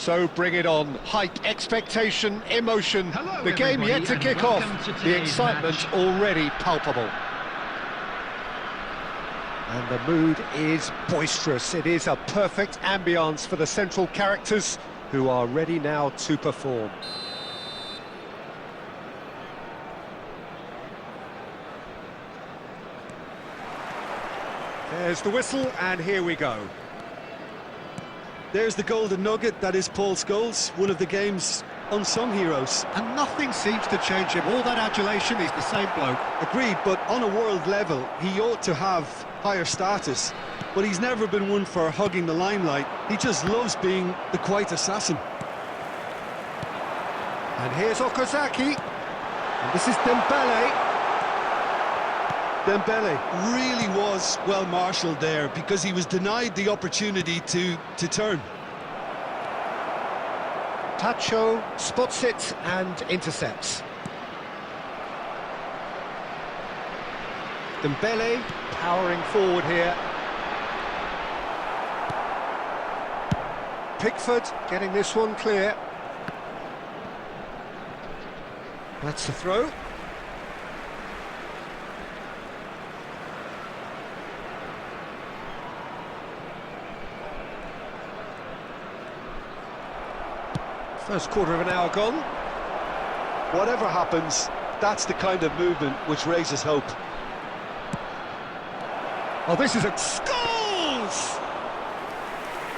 So bring it on. Hype, expectation, emotion. Hello, the game yet to kick off. The excitement already palpable. And the mood is boisterous. It is a perfect ambience for the central characters who are ready now to perform. There's the whistle, and here we go. There's the golden nugget, that is Paul Scholes, one of the game's unsung heroes. And nothing seems to change him. All that adulation, he's the same bloke. Agreed, but on a world level, he ought to have higher status. But he's never been one for hugging the limelight. He just loves being the quiet assassin. And here's Okazaki. And this is Dembele. Dembele really was well marshalled there because he was denied the opportunity to turn. Tacho spots it and intercepts. Dembele powering forward here. Pickford getting this one clear. That's the throw. First quarter of an hour gone. Whatever happens, that's the kind of movement which raises hope. Oh, this is a... Scholes!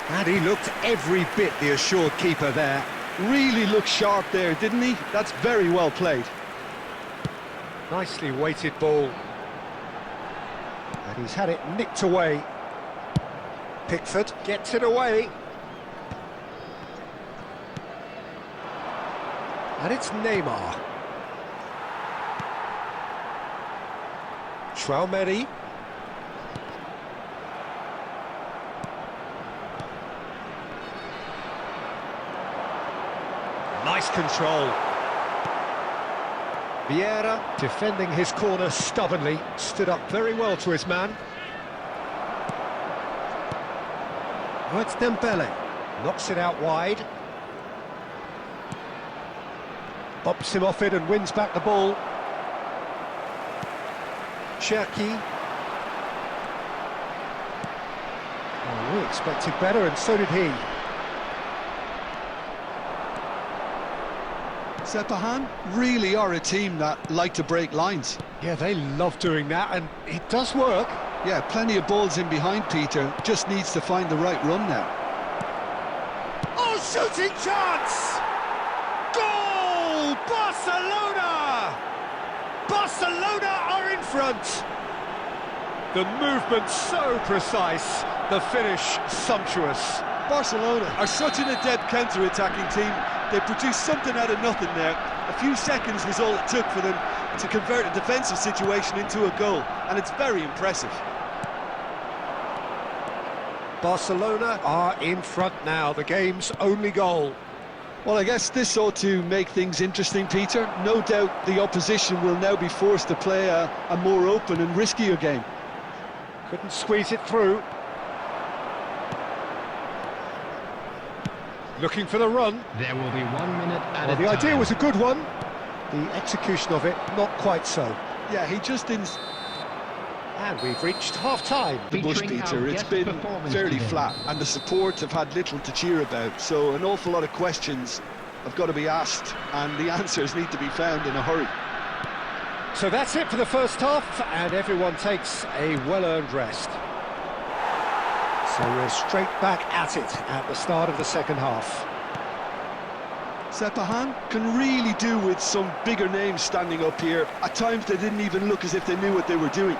And he looked every bit the assured keeper there. Really looked sharp there, didn't he? That's very well played. Nicely weighted ball. And he's had it nicked away. Pickford gets it away. And it's Neymar. Traoré. Nice control. Vieira, defending his corner stubbornly, stood up very well to his man. Oh, it's Dembele. Knocks it out wide. Bops him off it and wins back the ball. Cherki. Oh, we expected better, and so did he. Sepahan really are a team that like to break lines. Yeah, they love doing that, and it does work. Yeah, plenty of balls in behind Peter, just needs to find the right run now. Oh, shooting chance! Goal! Barcelona! Barcelona are in front! The movement so precise, the finish sumptuous. Barcelona are such an adept counter-attacking team. They produced something out of nothing there. A few seconds was all it took for them to convert a defensive situation into a goal, and it's very impressive. Barcelona are in front now, the game's only goal. Well, I guess this ought to make things interesting, Peter. No doubt the opposition will now be forced to play a more open and riskier game. Couldn't squeeze it through. Looking for the run. There will be 1 minute at a time. The idea was a good one. The execution of it, not quite so. Yeah, he just didn't... And we've reached half-time. The bush, Peter, it's been fairly flat, and the support have had little to cheer about, so an awful lot of questions have got to be asked, and the answers need to be found in a hurry. So that's it for the first half, and everyone takes a well-earned rest. So we're straight back at it at the start of the second half. Sepahan can really do with some bigger names standing up here. At times they didn't even look as if they knew what they were doing.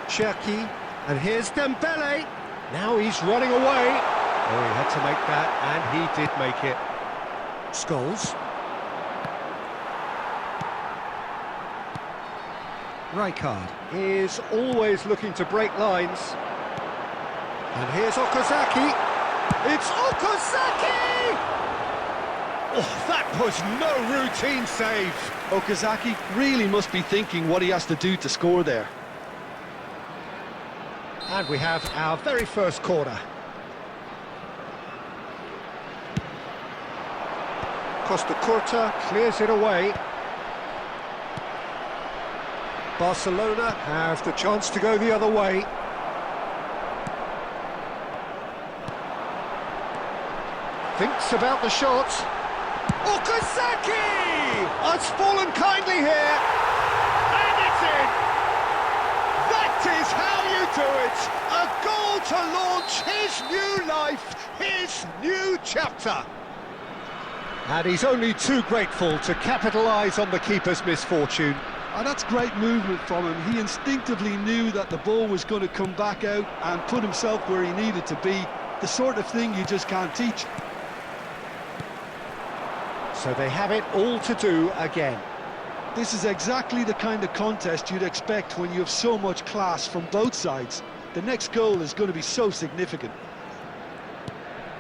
Cherki, and here's Dembele. Now he's running away. Oh, he had to make that, and he did make it. Scholes. Rijkaard is always looking to break lines. And here's Okazaki. It's Okazaki! Oh, that was no routine save. Okazaki really must be thinking what he has to do to score there. And we have our very first corner. Costa Curta clears it away. Barcelona have the chance to go the other way. Thinks about the shot. Okazaki! It's fallen kindly here. And it's in! That is how you do it! A goal to launch his new life, his new chapter. And he's only too grateful to capitalise on the keeper's misfortune. And that's great movement from him. He instinctively knew that the ball was going to come back out and put himself where he needed to be. The sort of thing you just can't teach. So they have it all to do again. This is exactly the kind of contest you'd expect when you have so much class from both sides. The next goal is going to be so significant.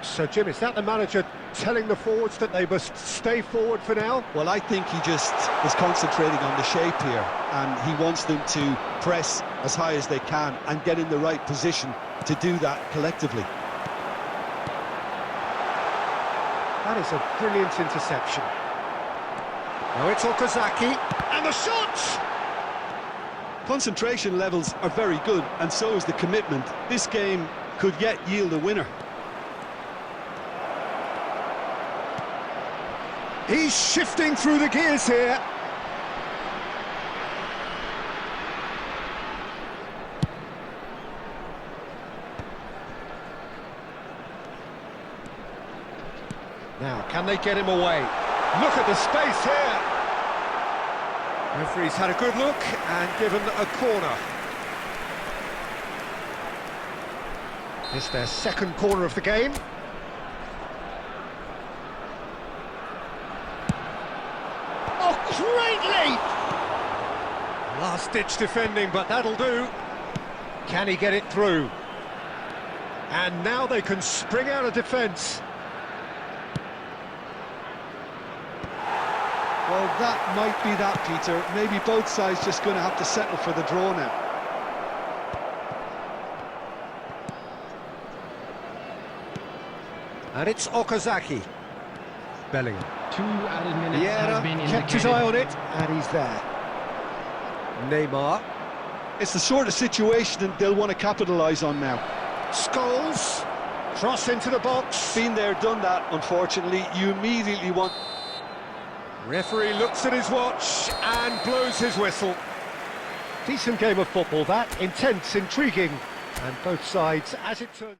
So, Jim, is that the manager telling the forwards that they must stay forward for now? Well, I think he just is concentrating on the shape here, and he wants them to press as high as they can and get in the right position to do that collectively. That is a brilliant interception. Now it's Okazaki, and the shot! Concentration levels are very good, and so is the commitment. This game could yet yield a winner. He's shifting through the gears here. Now, can they get him away? Look at the space here. Referee's had a good look and given a corner. It's their second corner of the game. Oh, great leap! Last-ditch defending, but that'll do. Can he get it through? And now they can spring out of defence. Well, that might be that, Peter. Maybe both sides just going to have to settle for the draw now. And it's Okazaki. Bellingham. 2 added minutes has been indicated. Kept his eye on it, and he's there. Neymar. It's the sort of situation they'll want to capitalise on now. Scholes. Cross into the box. Been there, done that, unfortunately. You immediately want... Referee looks at his watch and blows his whistle. Decent game of football that, intense, intriguing, and both sides, as it turns...